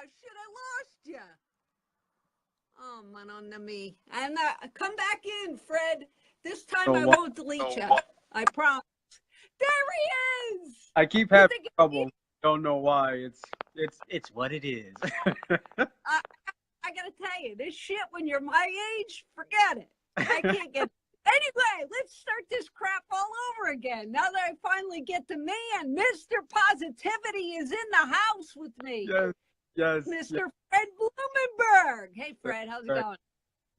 shit, I lost you. Oh, man, on me. And come back in, Fred. This time I won't delete you. I promise. There he is. I keep having trouble. Don't know why. It's what it is. I gotta tell you, this shit when you're my age, forget it. I can't get. Anyway, let's start this crap all over again. Now that I finally get the man, Mr. Positivity is in the house with me. Yes. Mr. Fred Blumenberg. Hey, Fred, how's it going?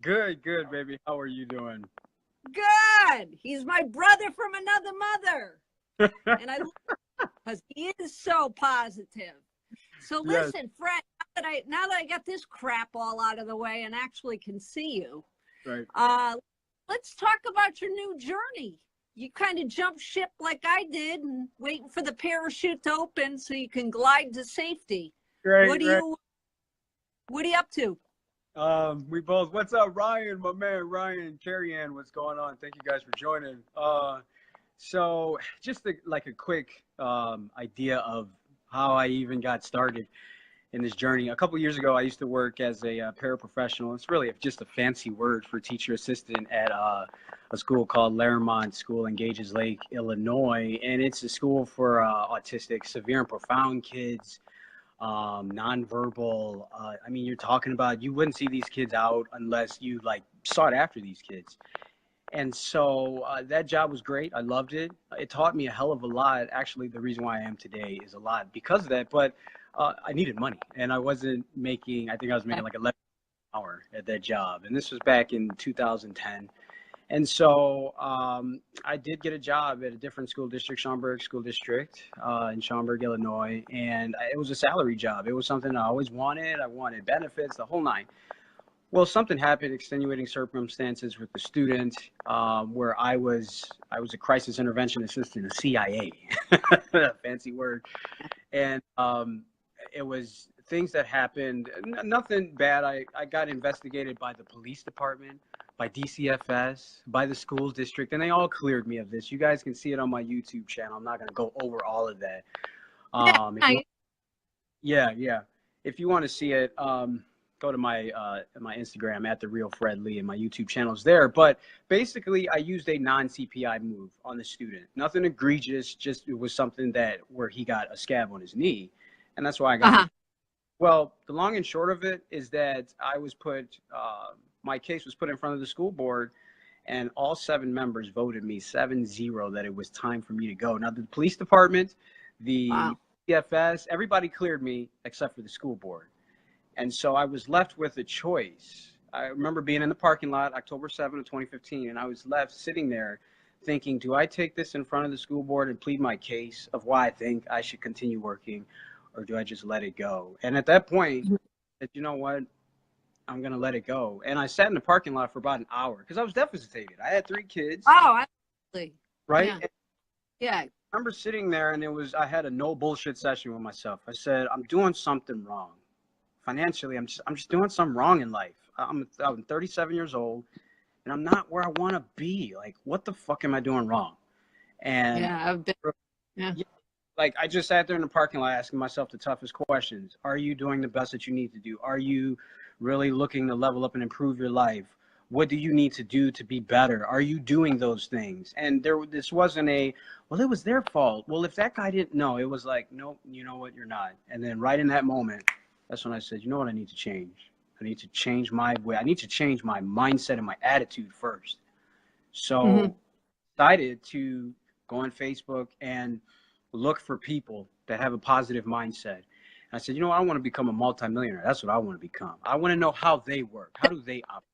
Good, baby. How are you doing? Good. He's my brother from another mother. And I love him because he is so positive. So listen, Fred, now that I got this crap all out of the way and actually can see you, right. Let's talk about your new journey. You kind of jumped ship like I did and waiting for the parachute to open so you can glide to safety. Right, what are you up to? What's up, Ryan, my man, Ryan, Carrie Ann, what's going on? Thank you guys for joining. So just like a quick idea of how I even got started in this journey. A couple years ago, I used to work as a paraprofessional. It's really just a fancy word for teacher assistant at a school called Laremont School in Gages Lake, Illinois. And it's a school for autistic, severe and profound kids, nonverbal. I mean, you're talking about, you wouldn't see these kids out unless you like sought after these kids. And so that job was great. I loved it. It taught me a hell of a lot. Actually, the reason why I am today is a lot because of that. But I needed money, and I wasn't making, I think I was making like $11 an hour at that job. And this was back in 2010. And so I did get a job at a different school district, Schaumburg School District in Schaumburg, Illinois. And it was a salary job. It was something I always wanted. I wanted benefits, the whole nine. Well, something happened, extenuating circumstances with the student, where I was a crisis intervention assistant, a CIA, fancy word. And it was things that happened, nothing bad. I got investigated by the police department, by DCFS, by the school district, and they all cleared me of this. You guys can see it on my YouTube channel. I'm not going to go over all of that. If you want to see it, go to my Instagram at @TheRealFredLee, and my YouTube channel's there. But basically, I used a non-CPI move on the student. Nothing egregious, just it was something where he got a scab on his knee, and that's why I got. Well, the long and short of it is that I was my case was put in front of the school board, and all 7 members voted me 7-0 that it was time for me to go. Now, the police department, the CFS, everybody cleared me except for the school board. And so I was left with a choice. I remember being in the parking lot October 7th of 2015, and I was left sitting there thinking, do I take this in front of the school board and plead my case of why I think I should continue working, or do I just let it go? And at that point, I said, you know what? I'm going to let it go. And I sat in the parking lot for about an hour because I was deficitated. I had 3 kids. Oh, absolutely. Right? Yeah. I remember sitting there, and I had a no bullshit session with myself. I said, I'm doing something wrong. Financially, I'm just doing something wrong in life. I'm 37 years old, and I'm not where I want to be. Like, what the fuck am I doing wrong? And like, I just sat there in the parking lot asking myself the toughest questions. Are you doing the best that you need to do? Are you really looking to level up and improve your life? What do you need to do to be better? Are you doing those things? And this wasn't it was their fault. Well, if that guy didn't know, it was like, nope, you know what, you're not. And then right in that moment, that's when I said, you know what, I need to change. I need to change my way. I need to change my mindset and my attitude first. So decided to go on Facebook and look for people that have a positive mindset. And I said, you know what, I want to become a multimillionaire. That's what I want to become. I want to know how they work. How do they operate?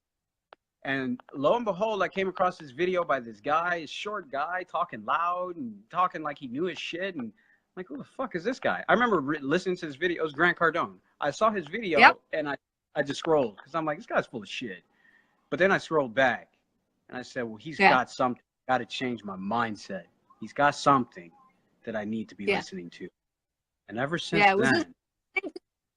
And lo and behold, I came across this video by this guy, this short guy, talking loud and talking like he knew his shit. And I'm like, who the fuck is this guy? I remember listening to his video. It was Grant Cardone. I saw his video and I just scrolled because I'm like, this guy's full of shit. But then I scrolled back and I said, well, he's got something. Got to change my mindset. He's got something that I need to be listening to. And ever since then.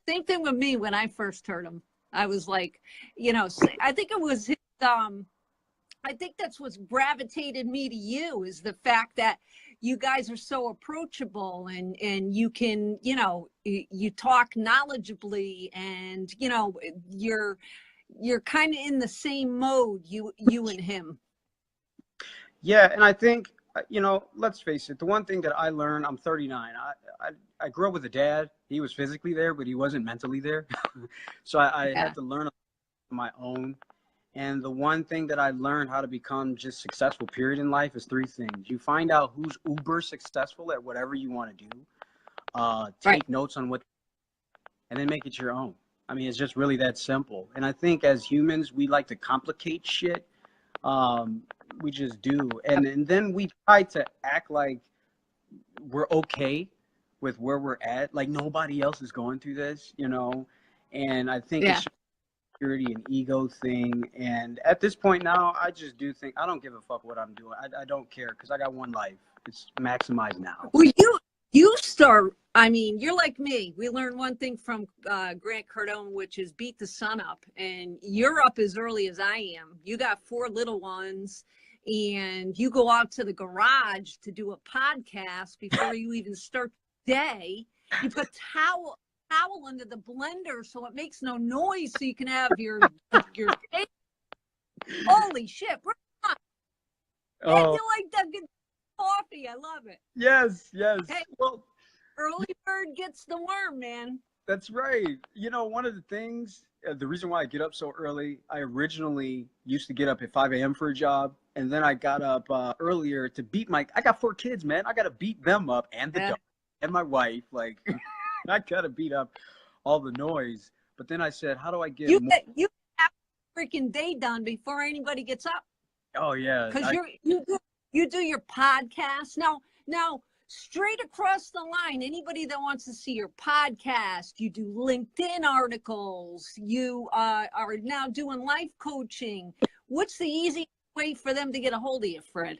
Same thing with me when I first heard him. I was like, I think it was I think that's what's gravitated me to you, is the fact that you guys are so approachable, and you can, you talk knowledgeably, and you're kind of in the same mode, you and him. Yeah, and I think, let's face it, the one thing that I learned, I'm 39. I grew up with a dad. He was physically there, but he wasn't mentally there. So I had to learn on my own. And the one thing that I learned how to become just successful, period, in life is three things. You find out who's uber successful at whatever you want to do. Take notes on what, and then make it your own. I mean, it's just really that simple. And I think as humans, we like to complicate shit. We just do. And then we try to act like we're okay with where we're at. Like nobody else is going through this, And I think it's security and ego thing. And at this point now, I just do think I don't give a fuck what I'm doing. I don't care because I got one life. It's maximized now. Well, you start. I mean, you're like me. We learned one thing from Grant Cardone, which is beat the sun up. And you're up as early as I am. You got 4 little ones, and you go out to the garage to do a podcast before you even start the day. You put towel into the blender so it makes no noise, so you can have your holy shit, bro. And you like that good coffee. I love it. Yes. Hey, well, early bird gets the worm, man. That's right. One of the things, the reason why I get up so early, I originally used to get up at 5 a.m. for a job, and then I got up earlier to beat I got 4 kids, man. I got to beat them up, and the dog and my wife. Like, I got to beat up all the noise. But then I said, how do I get you have a freaking day done before anybody gets up? Oh, yeah. Because you do your podcast. Now, straight across the line, anybody that wants to see your podcast, you do LinkedIn articles, you are now doing life coaching. What's the easy way for them to get a hold of you, Fred?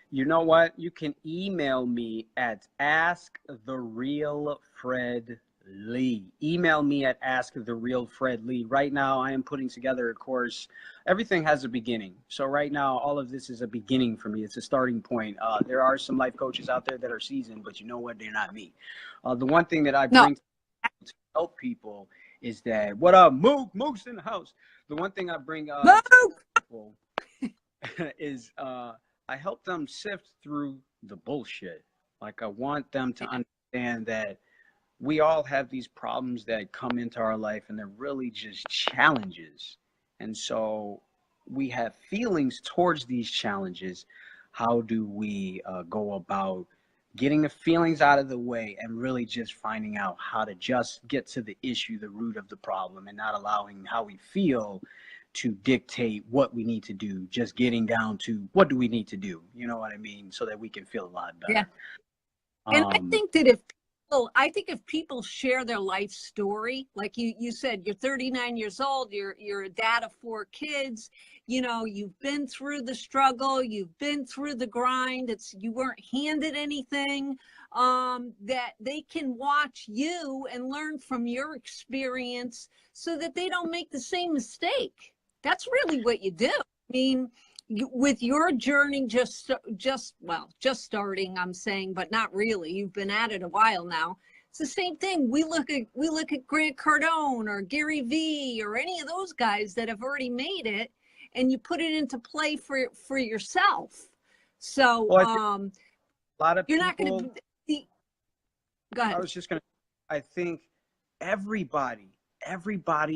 You know what? You can email me at AskTheRealFredLee. Email me at AskTheRealFredLee. Right now, I am putting together a course. Everything has a beginning. So right now, all of this is a beginning for me. It's a starting point. There are some life coaches out there that are seasoned, but you know what? They're not me. The one thing that I bring to help people is that, what up, Mook's in the house. The one thing I bring to people is I help them sift through the bullshit. Like, I want them to understand that we all have these problems that come into our life, and they're really just challenges. And so we have feelings towards these challenges. How do we go about getting the feelings out of the way and really just finding out how to just get to the issue, the root of the problem, and not allowing how we feel to dictate what we need to do, just getting down to what do we need to do, you know what I mean, so that we can feel a lot better. Yeah. And I think that if people share their life story, like you said, you're 39 years old, you're a dad of 4 kids, you've been through the struggle, you've been through the grind, you weren't handed anything, that they can watch you and learn from your experience so that they don't make the same mistake. That's really what you do. I mean, with your journey just starting, I'm saying, but not really. You've been at it a while now. It's the same thing. We look at Grant Cardone or Gary Vee or any of those guys that have already made it, and you put it into play for yourself. So a lot of you're people, not going to be. Go ahead. I think everybody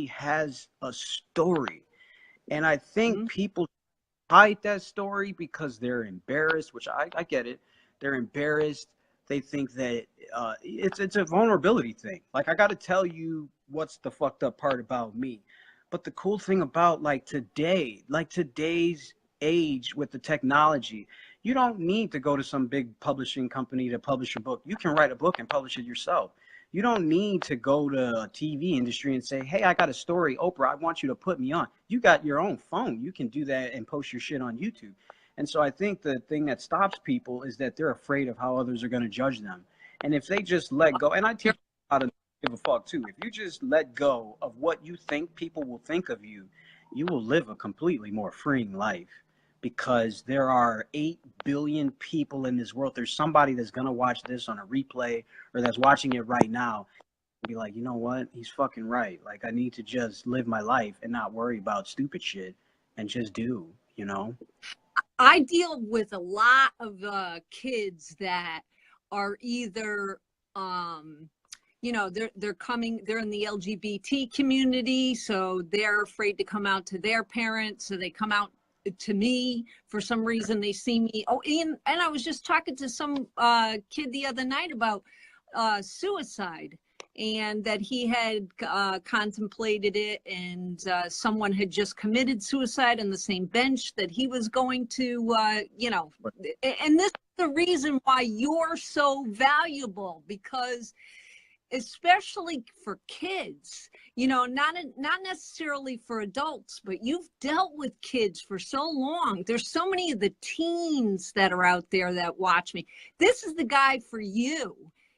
has a story, and I think people hide that story because they're embarrassed, which I get it. They're embarrassed. They think that it's a vulnerability thing. Like, I got to tell you what's the fucked up part about me. But the cool thing about today's age with the technology, you don't need to go to some big publishing company to publish a book. You can write a book and publish it yourself. You don't need to go to a TV industry and say, hey, I got a story, Oprah, I want you to put me on. You got your own phone. You can do that and post your shit on YouTube. And so I think the thing that stops people is that they're afraid of how others are going to judge them. And if they just let go, and I teach how to give a fuck too. If you just let go of what you think people will think of you, you will live a completely more freeing life. because there are 8 billion people in this world. There's somebody that's going to watch this on a replay or that's watching it right now and be like, you know what? He's fucking right. Like, I need to just live my life and not worry about stupid shit and just do, you know? I deal with a lot of kids that are either, you know, they're in the LGBT community, so they're afraid to come out to their parents, so they come out to me for some reason. They see me. Oh, and I was just talking to some kid the other night about suicide, and that he had contemplated it, and someone had just committed suicide on the same bench that he was going to, you know, and this is the reason why you're so valuable, because especially for kids, you know, not necessarily for adults, but you've dealt with kids for so long. There's so many of the teens that are out there that watch me. This is the guy for you.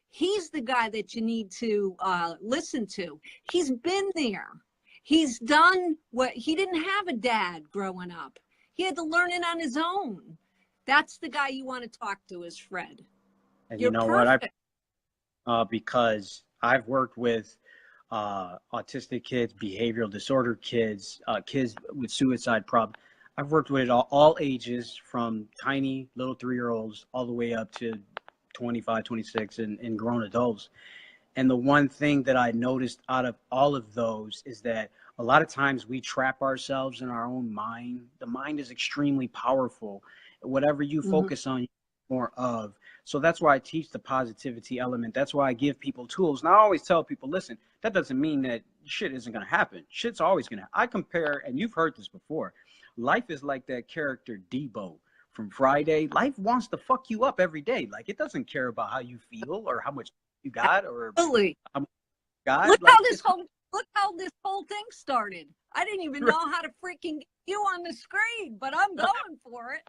He's the guy that you need to listen to. He's been there. He's done what he didn't have a dad growing up. He had to learn it on his own. That's the guy you want to talk to, is Fred. And You're you know perfect. what? Because I've worked with autistic kids, behavioral disorder kids, kids with suicide problems. I've worked with all ages, from tiny little 3-year-olds all the way up to 25, 26, and grown adults. And the one thing that I noticed out of all of those is that a lot of times we trap ourselves in our own mind. The mind is extremely powerful. Whatever you focus on, more of. So that's why I teach the positivity element. That's why I give people tools. And I always tell people, listen, that doesn't mean that shit isn't going to happen. Shit's always going to. I compare, and you've heard this before, life is like that character Debo from Friday. Life wants to fuck you up every day. Like, it doesn't care about how you feel or how much you got or Absolutely. how much you got. Look Like, how this whole thing started. I didn't even know how to freaking get you on the screen, but I'm going for it.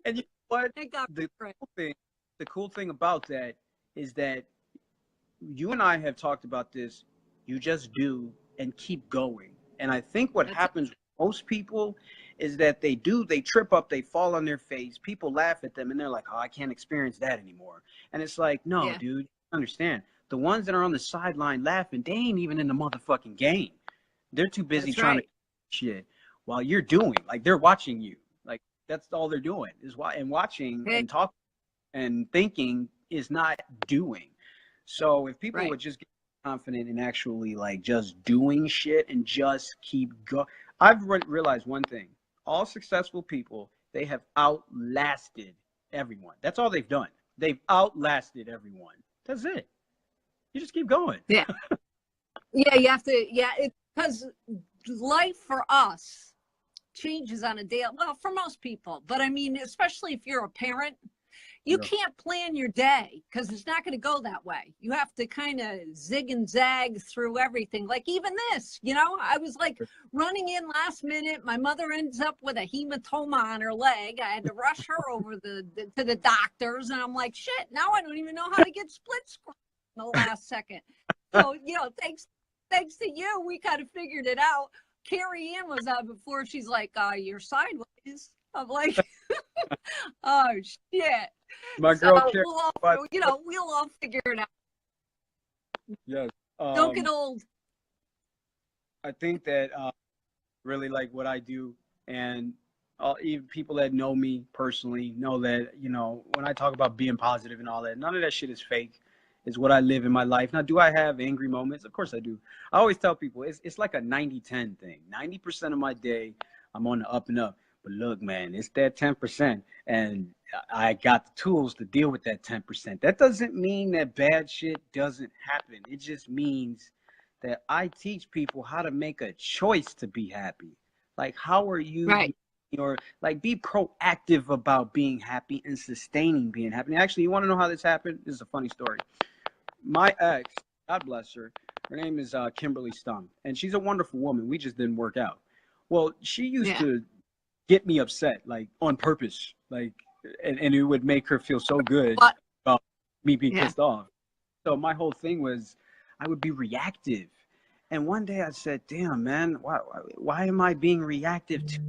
And you know what? Thank God for it. The cool thing about that is that you and I have talked about this. You just do and keep going. And I think what happens with most people is that they trip up, they fall on their face. People laugh at them and they're like, oh, I can't experience that anymore. And it's like, no, dude, understand. The ones that are on the sideline laughing, they ain't even in the motherfucking game. They're too busy trying to shit while you're doing. Like, they're watching you. Like, that's all they're doing is watching and talking and thinking is not doing. So if people would just get confident in actually like just doing shit and just keep going. I've realized one thing. All successful people, they have outlasted everyone. That's all they've done. They've outlasted everyone. That's it. You just keep going. Yeah. Yeah, you have to, because life for us changes on a daily, well, for most people, but I mean, especially if you're a parent, you can't plan your day because it's not going to go that way. You have to kind of zig and zag through everything. Like even this, you know, I was like running in last minute. My mother ends up with a hematoma on her leg. I had to rush her over to the doctors. And I'm like, shit, now I don't even know how to get split screen in the last second. So, you know, thanks to you, we kind of figured it out. Carrie Ann was out before. She's like, you're sideways. I'm like, oh, shit. My girl, so we'll all figure it out. Yes. Don't get old. I think that really like what I do, and even people that know me personally know that, you know, when I talk about being positive and all that, none of that shit is fake. It's what I live in my life. Now, do I have angry moments? Of course I do. I always tell people it's like a 90-10 thing. 90% of my day, I'm on the up and up. But look, man, it's that 10%. And I got the tools to deal with that 10%. That doesn't mean that bad shit doesn't happen. It just means that I teach people how to make a choice to be happy. Like, how are you, or like, be proactive about being happy and sustaining being happy. And actually, you want to know how this happened? This is a funny story. My ex, God bless her, her name is Kimberly Stung, and she's a wonderful woman. We just didn't work out. Well, she used to get me upset, like on purpose, like, and it would make her feel so good about me being pissed off. So my whole thing was I would be reactive. And one day I said, damn, man, why am I being reactive to?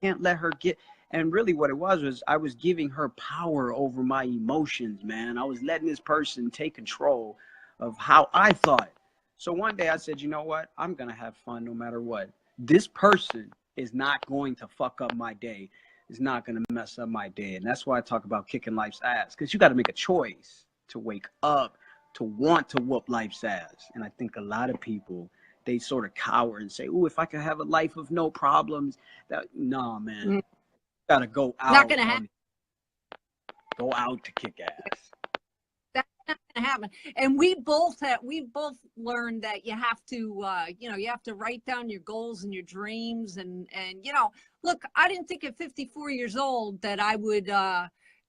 can't let her get. And really what it was I was giving her power over my emotions, man. I was letting this person take control of how I thought. So one day I said, you know what? I'm going to have fun no matter what. This person is not going to fuck up my day. It's not going to mess up my day. And that's why I talk about kicking life's ass, because you got to make a choice to wake up, to want to whoop life's ass. And I think a lot of people, they sort of cower and say, "Oh, if I could have a life of no problems," that no, man, Mm. you gotta go Not out, going to happen. go out to kick ass. That's not going to happen. And we both learned that you have to, you have to write down your goals and your dreams. And, look, I didn't think at 54 years old that I would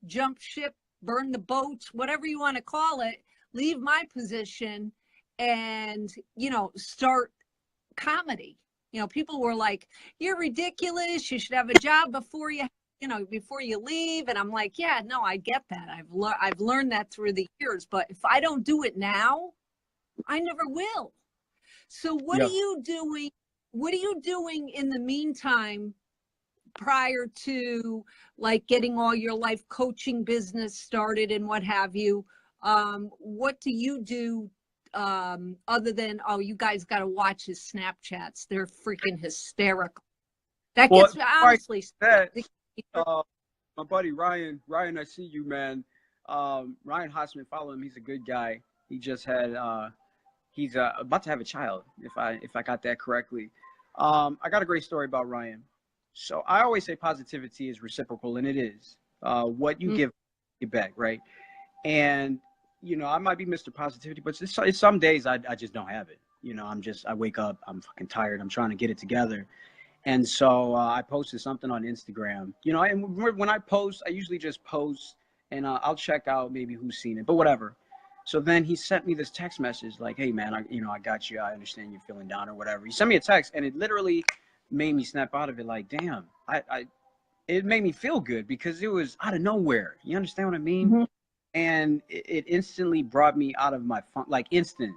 jump ship, burn the boats, whatever you want to call it, leave my position and, start comedy. People were like, "You're ridiculous. You should have a job before you leave." And I'm like, yeah, no, I get that. I've learned that through the years, but if I don't do it now, I never will. So what are Yeah. you doing? What are you doing in the meantime prior to like getting all your life coaching business started and what have you? What do you do other than, oh, you guys got to watch his Snapchats. They're freaking hysterical. That Well, gets me, right honestly. that, my buddy Ryan, I see you, man. Ryan Hosman, follow him. He's a good guy. He just had, he's about to have a child, if I got that correctly. I got a great story about Ryan. So I always say positivity is reciprocal, and it is. What you give, you back, right? And I might be Mr. Positivity, but it's some days I just don't have it. I wake up, I'm fucking tired, I'm trying to get it together. And so I posted something on Instagram, and when I post, I usually just post and I'll check out maybe who's seen it, but whatever. So then he sent me this text message like, "Hey man, I got you. I understand you're feeling down or whatever." He sent me a text and it literally made me snap out of it. Like, damn, it made me feel good because it was out of nowhere. You understand what I mean? Mhm. And it instantly brought me out of my fun, like instant.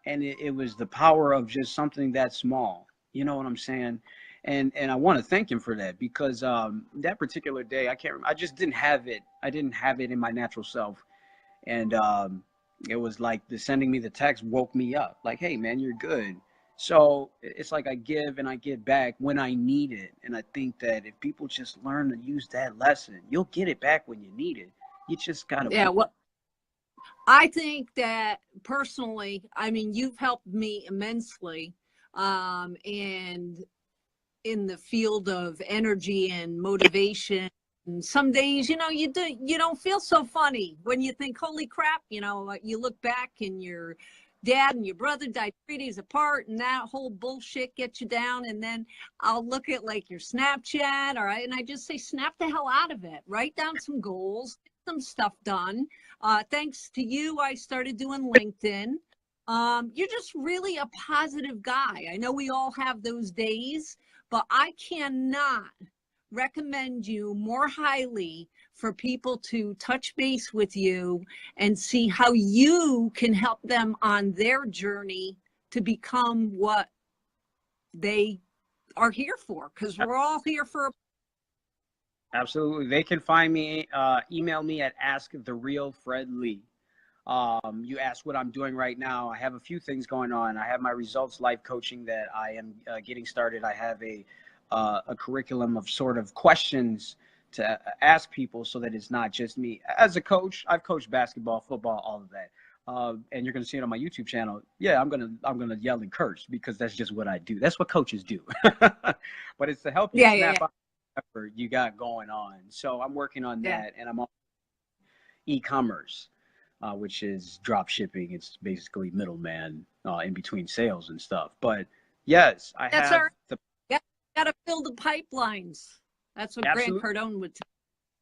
And it was the power of just something that small. You know what I'm saying? And I want to thank him for that because that particular day, I can't remember, I just didn't have it. I didn't have it in my natural self. And it was like the sending me the text woke me up. Like, hey man, you're good. So it's like I give and I get back when I need it. And I think that if people just learn to use that lesson, you'll get it back when you need it. You just gotta. Yeah, well, I think that personally, I mean, you've helped me immensely, and in the field of energy and motivation. And some days, you don't feel so funny when you think, "Holy crap!" You look back and your dad and your brother died 3 days apart, and that whole bullshit gets you down. And then I'll look at like your Snapchat, all right, and I just say, snap the hell out of it. Write down some goals, get some stuff done. Thanks to you, I started doing LinkedIn. You're just really a positive guy. I know we all have those days, but I cannot recommend you more highly for people to touch base with you and see how you can help them on their journey to become what they are here for, because we're all here for. Absolutely. They can find me, email me at asktherealfredlee. You asked what I'm doing right now. I have a few things going on. I have my results life coaching that I am getting started. I have a curriculum of sort of questions to ask people so that it's not just me. As a coach, I've coached basketball, football, all of that. And you're going to see it on my YouTube channel. Yeah, I'm gonna yell and curse because that's just what I do. That's what coaches do. But it's to help you Yeah. snap out effort you got going on. So I'm working on Yeah. that, and I'm on e-commerce, which is drop shipping. It's basically middleman in between sales and stuff. But yes, I That's have our, the yeah, got to fill the pipelines. That's what Grant absolute, Cardone would tell.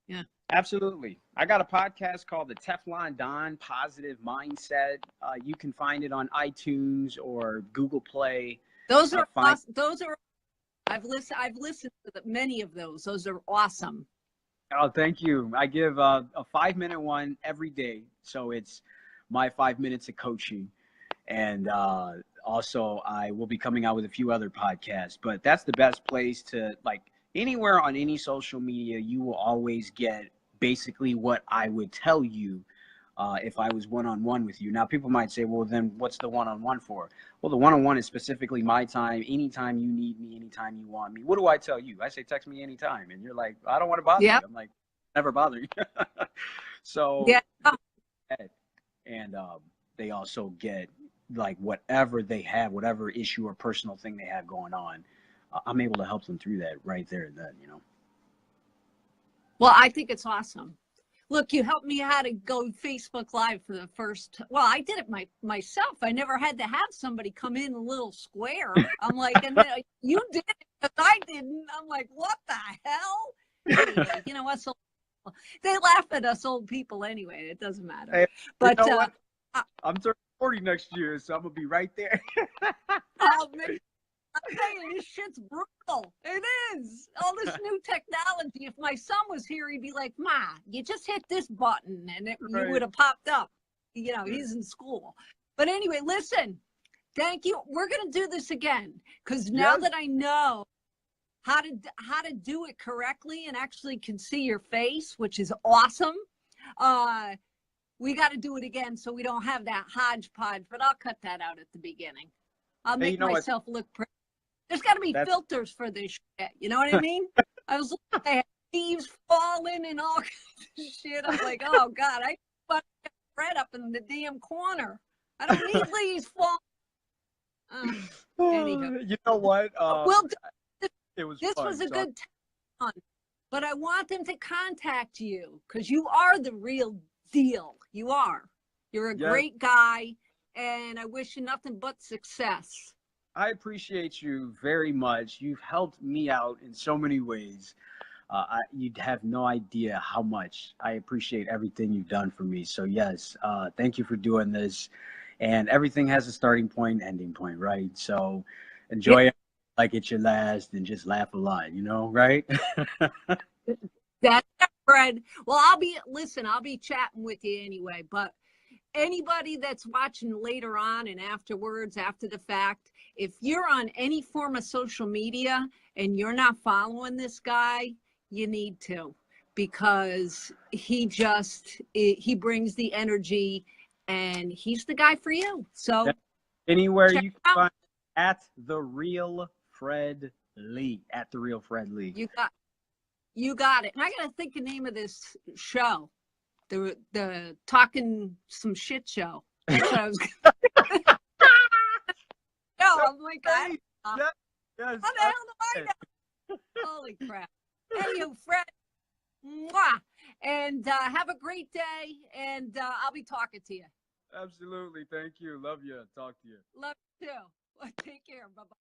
Yeah. absolutely. I got a podcast called the Teflon Don Positive Mindset. You can find it on iTunes or Google Play. Those are awesome. I've listened to many of those. Those are awesome. Oh, thank you. I give a 5-minute one every day. So it's my 5 minutes of coaching. And also I will be coming out with a few other podcasts, but that's the best place to, like, anywhere on any social media, you will always get basically what I would tell you if I was one-on-one with you. Now, people might say, well, then what's the one-on-one for? Well, the one-on-one is specifically my time, anytime you need me, anytime you want me. What do I tell you? I say, text me anytime. And you're like, I don't want to bother you. Yep. I'm like, never bother you. So, Yeah. and they also get like whatever they have, whatever issue or personal thing they have going on. I'm able to help them through that right there and then, you know. Well, I think it's awesome. Look, you helped me how to go Facebook Live for the first. Well, I did it myself. I never had to have somebody come in a little square. I'm like, and then you did it, but I didn't. I'm like, what the hell? Anyway, you know what? So they laugh at us old people anyway. It doesn't matter. Hey, But you know what? I'm turning 40 next year, so I'm gonna be right there. oh, man, I'm telling you, this shit's brutal. It is. All this new technology. If my son was here, he'd be like, Ma, you just hit this button and Right. you would have popped up. You know, he's in school. But anyway, listen, thank you. We're going to do this again because now Yes. that I know how to do it correctly and actually can see your face, which is awesome, we got to do it again so we don't have that hodgepodge, but I'll cut that out at the beginning. I'll Hey, make you know what? myself look pretty. There's got to be filters for this shit. You know what I mean? I was looking, they had leaves falling and all kinds of shit. I'm like, oh God, I put Fred up in the damn corner. I don't need leaves falling. Anyhow, You know what? well, It was this fun. was a So good time, but I want them to contact you because you are the real deal. You are. You're a Yes. great guy, and I wish you nothing but success. I appreciate you very much. You've helped me out in so many ways. You'd have no idea how much I appreciate everything you've done for me. So yes, thank you for doing this. And everything has a starting point, ending point, right? So enjoy it like it's your last, and just laugh a lot, you know, right? That's Fred. Well, I'll be chatting with you anyway, but anybody that's watching later on and afterwards, after the fact, if you're on any form of social media and you're not following this guy, you need to, because he brings the energy and he's the guy for you. So Anywhere check you it can out. find at the real Fred Lee. At the real Fred Lee. You got it. And I gotta think the name of this show. The talking some shit show. That's what I was gonna no, I'm like, Yes, how yes, the hell do I know? Holy crap. Anywho, Fred, mwah. And have a great day, and I'll be talking to you. Absolutely. Thank you. Love you. Talk to you. Love you too. Take care. Bye-bye.